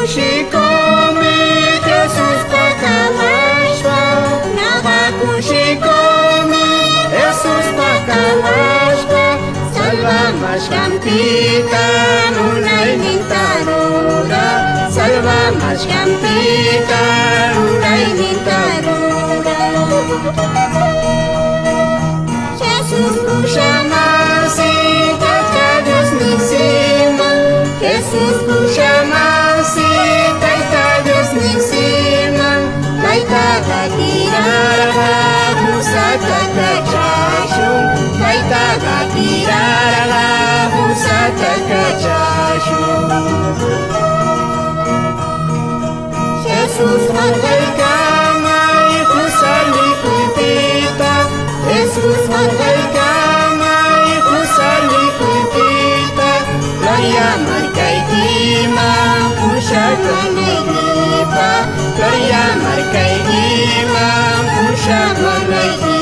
Nagakushikomi Jesús pakawashpa, Nagakushikomi Jesús pakawashpa, salvamashkampika unay nintarura, salvamashkampika unay nintarura. Jesús kushamasi tata Dios nisiman, Jesús kushamasi tata Dios nisiman, taita gatiraga husata kachashun, taita gatiraga husata kachashun. Jesús margaikamay husali kuipita, Jesús margaikamay husali kuipita, Gloria markaykima pushakanaynipa, Gloria markaykima pushakanaynipa.